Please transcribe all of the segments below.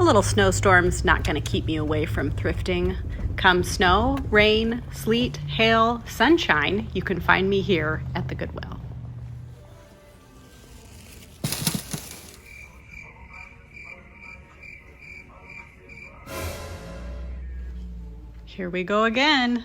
A little snowstorm's not going to keep me away from thrifting. Come snow, rain, sleet, hail, sunshine, you can find me here at the Goodwill. Here we go again.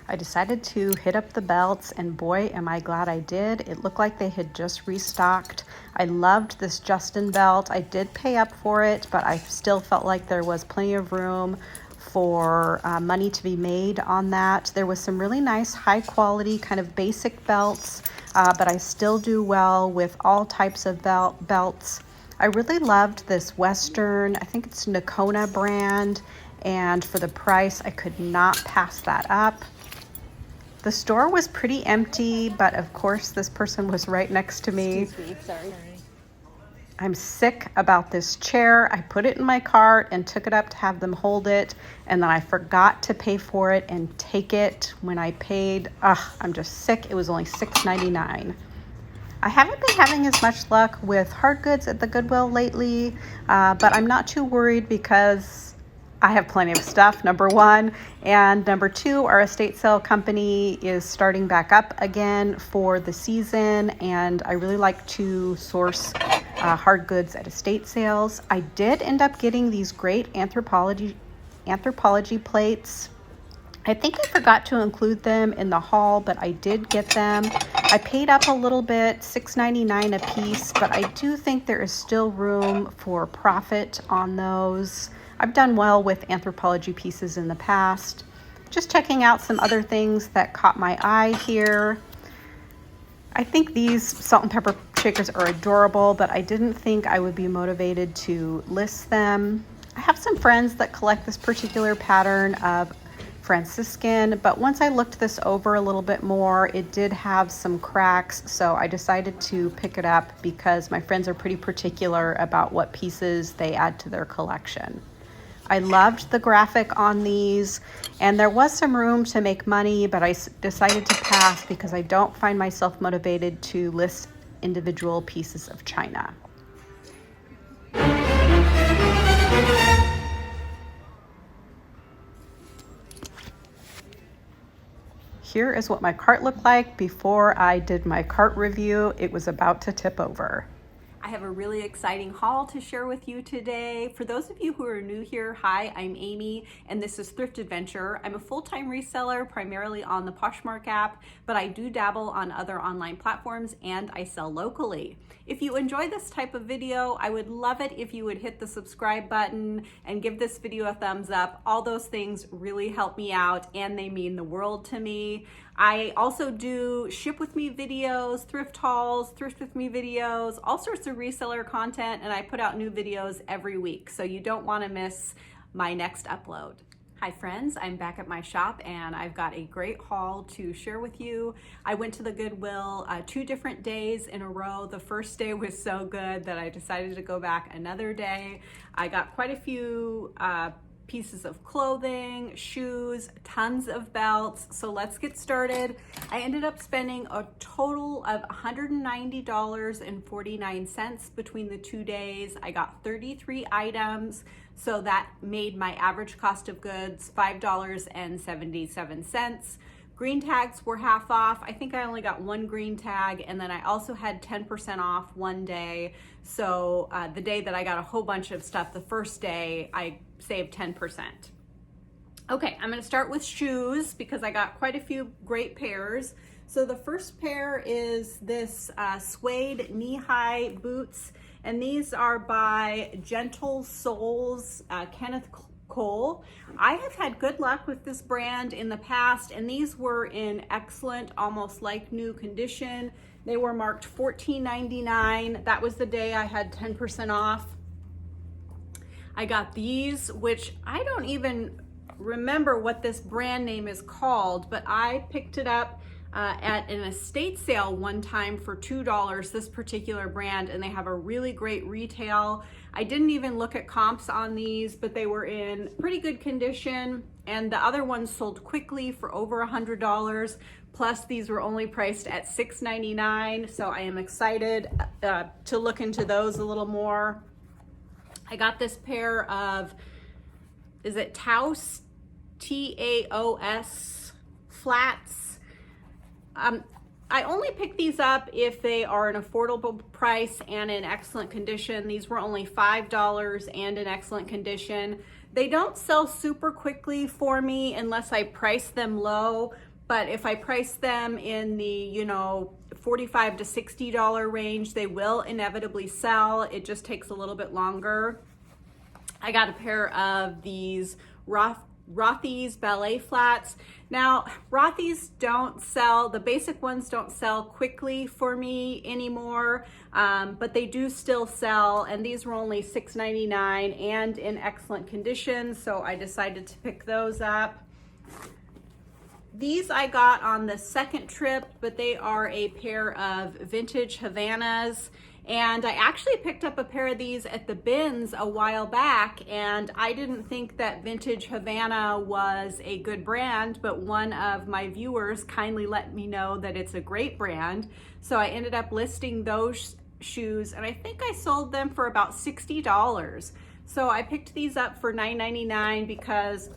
I decided to hit up the belts, and boy, am I glad I did. It looked like they had just restocked. I loved this Justin belt. I did pay up for it, but I still felt like there was plenty of room for money to be made on that. There was some really nice high quality kind of basic belts, but I still do well with all types of belts. I really loved this Western, I think it's Nakona brand, and for the price, I could not pass that up. The store was pretty empty, but of course this person was right next to me. Excuse me, sorry. I'm sick about this chair. I put it in my cart and took it up to have them hold it, and then I forgot to pay for it and take it when I paid. I'm just sick. It was only $6.99. I haven't been having as much luck with hard goods at the Goodwill lately, but I'm not too worried because I have plenty of stuff, number one. And number two, our estate sale company is starting back up again for the season, and I really like to source hard goods at estate sales. I did end up getting these great anthropology plates. I think I forgot to include them in the haul, but I did get them. I paid up a little bit, $6.99 a piece, but I do think there is still room for profit on those. I've done well with anthropology pieces in the past. Just checking out some other things that caught my eye here. I think these salt and pepper shakers are adorable, but I didn't think I would be motivated to list them. I have some friends that collect this particular pattern of Franciscan, but once I looked this over a little bit more, it did have some cracks, so I decided to pick it up because my friends are pretty particular about what pieces they add to their collection. I loved the graphic on these, and there was some room to make money, but I decided to pass because I don't find myself motivated to list individual pieces of china. Here is what my cart looked like before I did my cart review. It was about to tip over. I have a really exciting haul to share with you today. For those of you who are new here, hi, I'm Amy, and this is Thrift Adventure. I'm a full-time reseller, primarily on the Poshmark app, but I do dabble on other online platforms, and I sell locally. If you enjoy this type of video, I would love it if you would hit the subscribe button and give this video a thumbs up. All those things really help me out, and they mean the world to me. I also do ship with me videos, thrift hauls, thrift with me videos, all sorts of reseller content, and I put out new videos every week, so you don't want to miss my next upload. Hi friends, I'm back at my shop and I've got a great haul to share with you. I went to the Goodwill 2 different days in a row. The first day was so good that I decided to go back another day. I got quite a few pieces of clothing, shoes, tons of belts. So let's get started. I ended up spending a total of $190.49 between the 2 days. I got 33 items, so that made my average cost of goods $5.77. Green tags were half off. I think I only got 1 green tag, and then I also had 10% off one day. So the day that I got a whole bunch of stuff, the first day, I saved 10%. Okay, I'm gonna start with shoes because I got quite a few great pairs. So the first pair is this suede knee-high boots, and these are by Gentle Soles, Kenneth Cole. I have had good luck with this brand in the past, and these were in excellent, almost like new condition. They were marked $14.99. That was the day I had 10% off. I got these, which I don't even remember what this brand name is called, but I picked it up at an estate sale one time for $2, this particular brand, and they have a really great retail. I didn't even look at comps on these, but they were in pretty good condition, and the other ones sold quickly for over $100. Plus these were only priced at $6.99, so I am excited to look into those a little more. I got this pair of, is it Taos, Taos flats. I only pick these up if they are an affordable price and in excellent condition. These were only $5 and in excellent condition. They don't sell super quickly for me unless I price them low, but if I price them in the, you know, $45 to $60 range, they will inevitably sell. It just takes a little bit longer. I got a pair of these Rothy's ballet flats. Now, Rothy's don't sell, the basic ones don't sell quickly for me anymore, but they do still sell, and these were only $6.99 and in excellent condition, so I decided to pick those up. These I got on the second trip, but they are a pair of vintage Havanas. And I actually picked up a pair of these at the bins a while back, and I didn't think that vintage Havana was a good brand, but one of my viewers kindly let me know that it's a great brand. So I ended up listing those shoes, and I think I sold them for about $60. So I picked these up for $9.99 because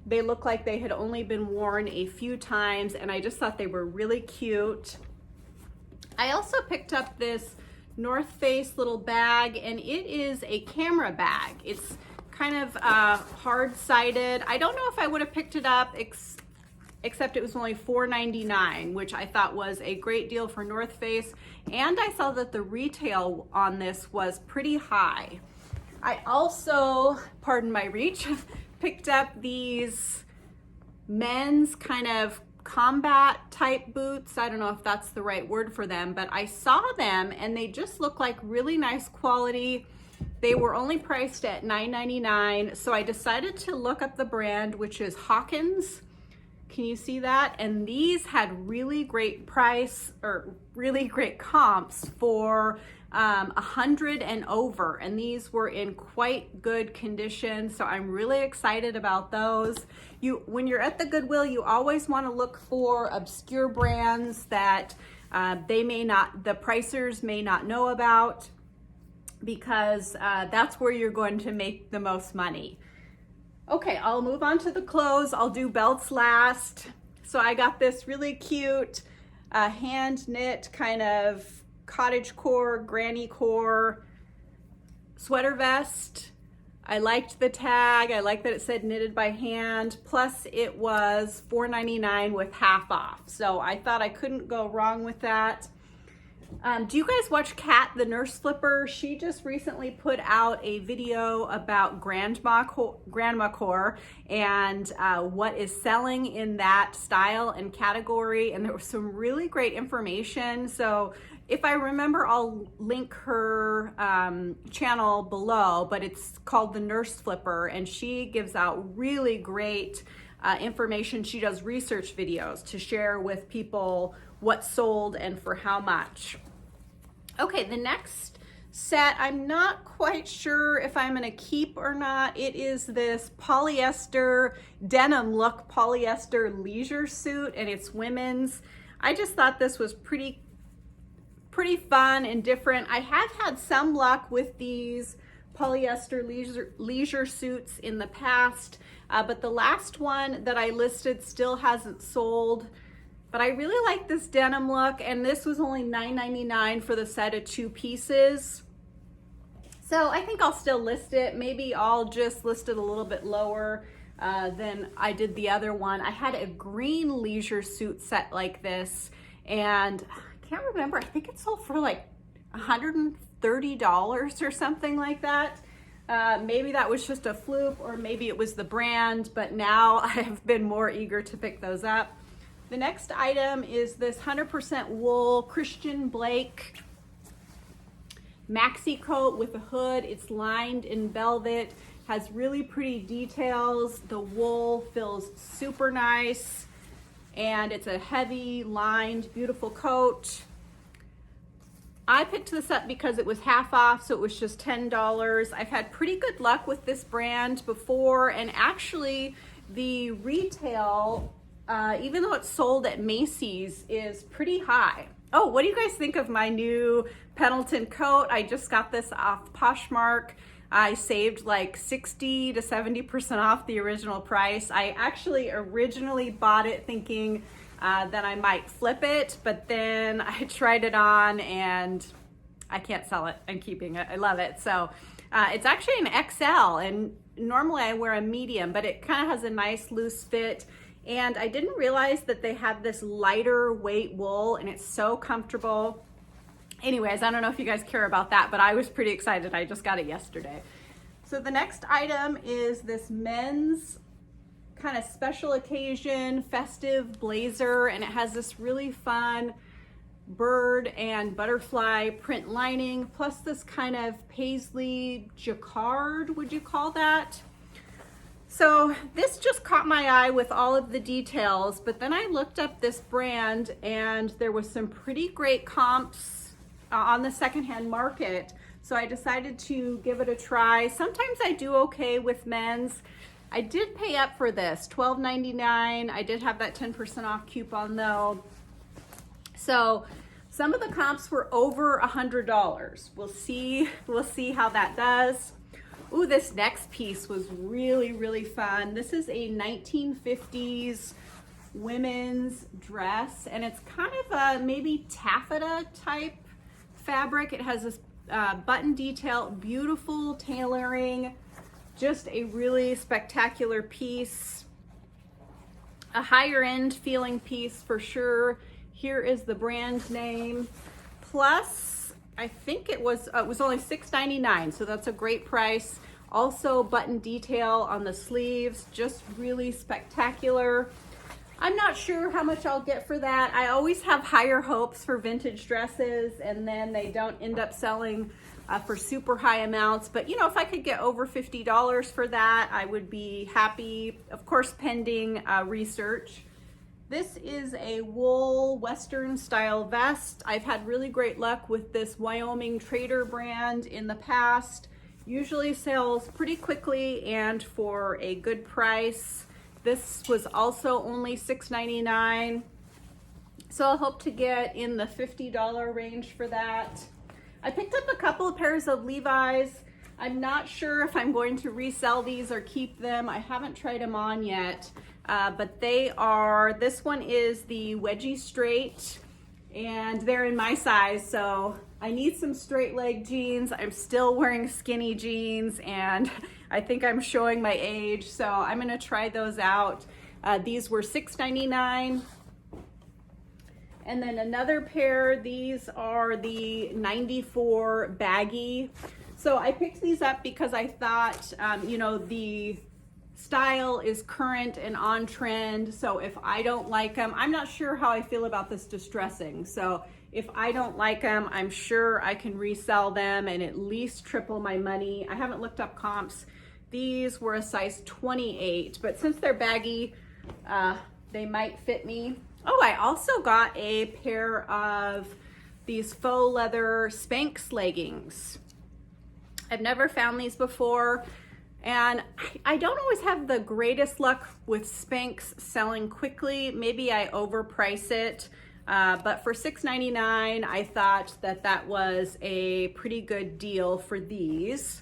they look like they had only been worn a few times, and I just thought they were really cute. I also picked up this North Face little bag, and it is a camera bag. It's kind of hard-sided. I don't know if I would have picked it up except it was only $4.99, which I thought was a great deal for North Face, and I saw that the retail on this was pretty high. I also, pardon my reach, picked up these men's kind of combat type boots. I don't know if that's the right word for them, but I saw them and they just look like really nice quality. They were only priced at $9.99, so I decided to look up the brand, which is Hawkins. Can you see that? And these had really great price, or really great comps for 100 and over, and these were in quite good condition, so I'm really excited about those. When you're at the Goodwill, you always want to look for obscure brands that the pricers may not know about, because that's where you're going to make the most money. Okay, I'll move on to the clothes. I'll do belts last. So I got this really cute hand knit kind of cottage core, granny core sweater vest. I liked the tag. I like that it said knitted by hand. Plus it was $4.99 with half off. So I thought I couldn't go wrong with that. Do you guys watch Kat, the nurse flipper? She just recently put out a video about grandma core and what is selling in that style and category. And there was some really great information. So if I remember, I'll link her channel below, but it's called the Nurse Flipper, and she gives out really great information. She does research videos to share with people what's sold and for how much. Okay, the next set, I'm not quite sure if I'm gonna keep or not. It is this polyester, denim look polyester leisure suit, and it's women's. I just thought this was pretty fun and different. I have had some luck with these polyester leisure suits in the past, but the last one that I listed still hasn't sold. But I really like this denim look, and this was only $9.99 for the set of 2 pieces. So I think I'll still list it. Maybe I'll just list it a little bit lower than I did the other one. I had a green leisure suit set like this, and I can't remember, I think it sold for like $130 or something like that. Maybe that was just a fluke, or maybe it was the brand, but now I have been more eager to pick those up. The next item is this 100% wool Christian Blake maxi coat with a hood. It's lined in velvet, has really pretty details. The wool feels super nice, and it's a heavy lined, beautiful coat. I picked this up because it was half off, so it was just $10. I've had pretty good luck with this brand before, and actually the retail, even though it's sold at Macy's, is pretty high. Oh, what do you guys think of my new Pendleton coat? I just got this off Poshmark. I saved like 60 to 70% off the original price. I actually originally bought it thinking that I might flip it, but then I tried it on and I can't sell it. I'm keeping it. I love it. So it's actually an XL, and normally I wear a medium, but it kind of has a nice loose fit. And I didn't realize that they had this lighter weight wool, and it's so comfortable. Anyways, I don't know if you guys care about that, but I was pretty excited. I just got it yesterday. So the next item is this men's kind of special occasion festive blazer, and it has this really fun bird and butterfly print lining, plus this kind of paisley jacquard, would you call that? So this just caught my eye with all of the details, but then I looked up this brand and there was some pretty great comps on the secondhand market. So I decided to give it a try. Sometimes I do okay with men's. I did pay up for this, $12.99. I did have that 10% off coupon though. So some of the comps were over $100. We'll see how that does. Ooh, this next piece was really fun. This is a 1950s women's dress, and it's kind of a maybe taffeta type fabric. It has this button detail, beautiful tailoring, just a really spectacular piece. A higher end feeling piece for sure. Here is the brand name. Plus, I think it was only $6.99, so that's a great price. Also button detail on the sleeves, just really spectacular. I'm not sure how much I'll get for that. I always have higher hopes for vintage dresses, and then they don't end up selling for super high amounts. But you know, if I could get over $50 for that, I would be happy, of course, pending research. This is a wool Western style vest. I've had really great luck with this Wyoming Trader brand in the past. Usually sells pretty quickly and for a good price. This was also only $6.99. So I'll hope to get in the $50 range for that. I picked up a couple of pairs of Levi's. I'm not sure if I'm going to resell these or keep them. I haven't tried them on yet. But this one is the wedgie straight, and they're in my size, so I need some straight leg jeans. I'm still wearing skinny jeans, and I think I'm showing my age, so I'm gonna try those out. These were $6.99. And then another pair, these are the 94 baggy. So I picked these up because I thought, you know, the style is current and on trend. So if I don't like them, I'm not sure how I feel about this distressing. So if I don't like them, I'm sure I can resell them and at least triple my money. I haven't looked up comps. These were a size 28, but since they're baggy, they might fit me. Oh, I also got a pair of these faux leather Spanx leggings. I've never found these before, and I don't always have the greatest luck with Spanx selling quickly. Maybe I overprice it, but for $6.99, I thought that that was a pretty good deal for these.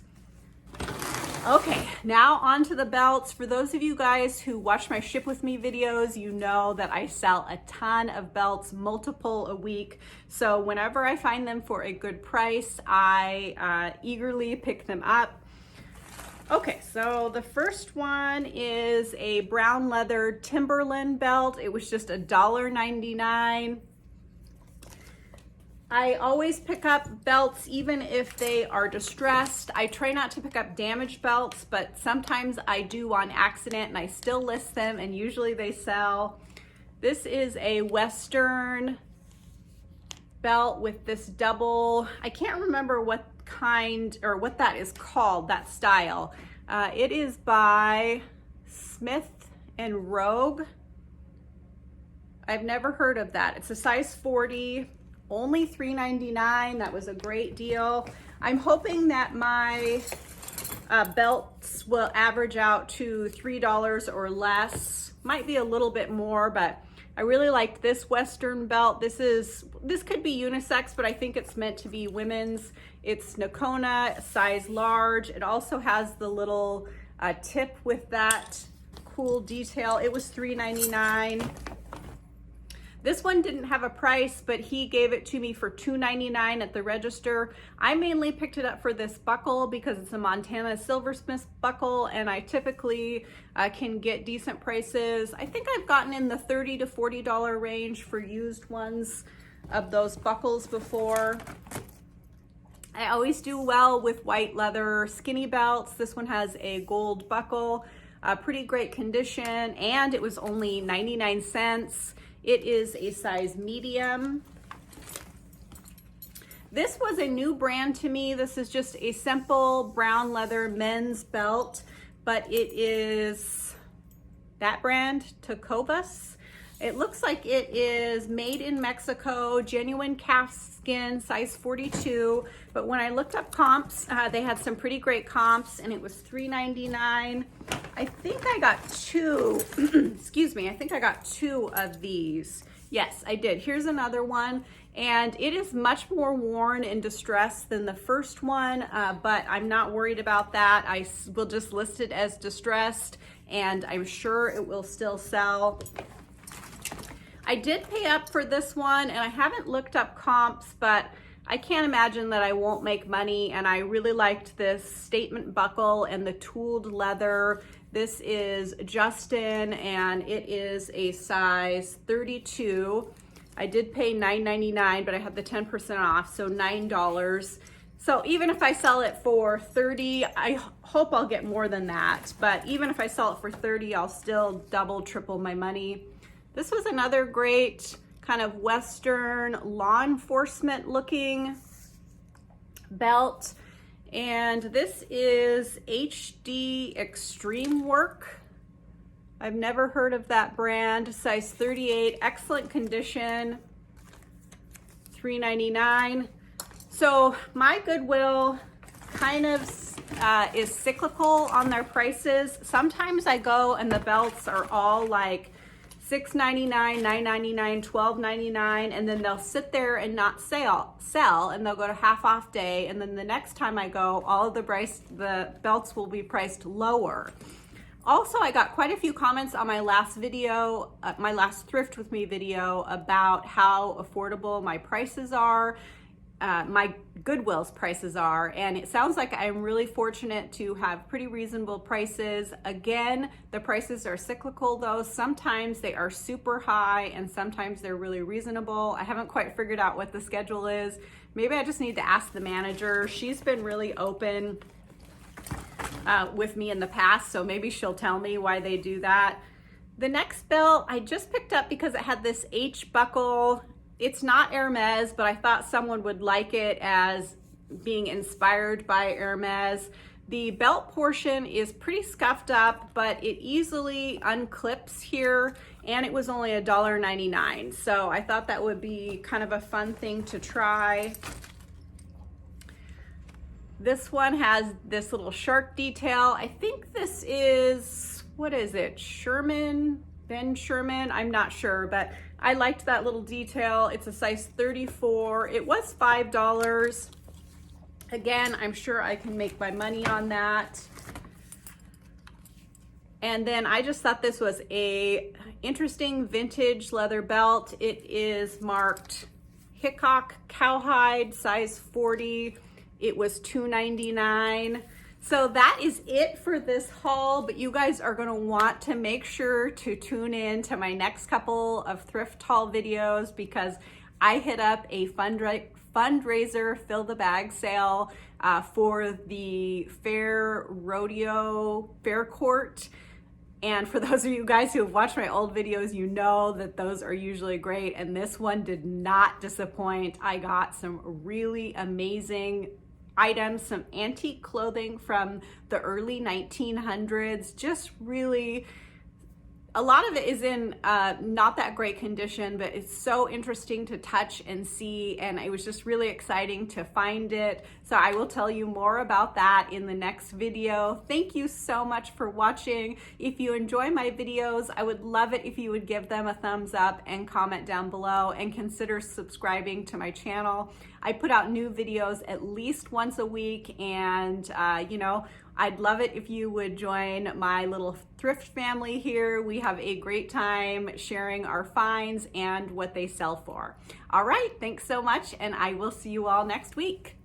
Okay, now on to the belts. For those of you guys who watch my Ship With Me videos, you know that I sell a ton of belts, multiple a week. So whenever I find them for a good price, I eagerly pick them up. Okay, so the first one is a brown leather Timberland belt. It was just $1.99. I always pick up belts even if they are distressed. I try not to pick up damaged belts, but sometimes I do on accident and I still list them and usually they sell. This is a Western belt with this double, I can't remember what kind or what that is called, that style. It is by Smith and Rogue. I've never heard of that. It's a size 40. Only $3.99. That was a great deal. I'm hoping that my belts will average out to $3 or less. Might be a little bit more, but I really liked this Western belt. This could be unisex, but I think it's meant to be women's. It's Nakona, size large. It also has the little tip with that cool detail. It was $3.99. This one didn't have a price, but he gave it to me for $2.99 at the register. I mainly picked it up for this buckle because it's a Montana silversmith buckle, and I typically can get decent prices. I think I've gotten in the $30 to $40 range for used ones of those buckles before. I always do well with white leather skinny belts. This one has a gold buckle, pretty great condition, and it was only 99 cents. It is a size medium. This was a new brand to me. This is just a simple brown leather men's belt, but it is that brand, Tacobas. It looks like it is made in Mexico, genuine calf skin, size 42. But when I looked up comps, they had some pretty great comps, and it was $3.99. I think I got two, excuse me, I think I got two of these. Yes, I did. Here's another one, and it is much more worn and distressed than the first one, but I'm not worried about that. I will just list it as distressed, and I'm sure it will still sell. I did pay up for this one, and I haven't looked up comps, but I can't imagine that I won't make money, and I really liked this statement buckle and the tooled leather. This is Justin, and it is a size 32. I did pay $9.99, but I had the 10% off, so $9. So even if I sell it for $30, I hope I'll get more than that. But even if I sell it for $30, I'll still double, triple my money. This was another great kind of Western law enforcement looking belt. And this is HD Extreme Work. I've never heard of that brand. Size 38, excellent condition, $3.99. So my Goodwill kind of is cyclical on their prices. Sometimes I go and the belts are all like $6.99, $9.99, $12.99, and then they'll sit there and not sell, and they'll go to half off day, and then the next time I go, all of the belts will be priced lower. Also, I got quite a few comments on my last video, my last Thrift With Me video, about how affordable my prices are, my Goodwill's prices are, and it sounds like I'm really fortunate to have pretty reasonable prices. Again, the prices are cyclical though. Sometimes they are super high and sometimes they're really reasonable. I haven't quite figured out what the schedule is. Maybe I just need to ask the manager. She's been really open with me in the past, so maybe she'll tell me why they do that. The next belt I just picked up because it had this H buckle. It's not Hermes, but I thought someone would like it as being inspired by Hermes. The belt portion is pretty scuffed up, but it easily unclips here, and it was only $1.99. So I thought that would be kind of a fun thing to try. This one has this little shark detail. I think this is, what is it, Ben Sherman? I'm not sure, but I liked that little detail. It's a size 34. It was $5. Again, I'm sure I can make my money on that. And then I just thought this was a interesting vintage leather belt. It is marked Hickok Cowhide, size 40. It was $2.99. So that is it for this haul, but you guys are gonna want to make sure to tune in to my next couple of thrift haul videos, because I hit up a fundraiser fill the bag sale for the Fair Rodeo Fair Court. And for those of you guys who have watched my old videos, you know that those are usually great, and this one did not disappoint. I got some really amazing items, some antique clothing from the early 1900s, just really A lot of it is in not that great condition, but it's so interesting to touch and see, and it was just really exciting to find it. So I will tell you more about that in the next video. Thank you so much for watching. If you enjoy my videos, I would love it if you would give them a thumbs up and comment down below, and consider subscribing to my channel. I put out new videos at least once a week, and you know, I'd love it if you would join my little thrift family here. We have a great time sharing our finds and what they sell for. All right, thanks so much, and I will see you all next week.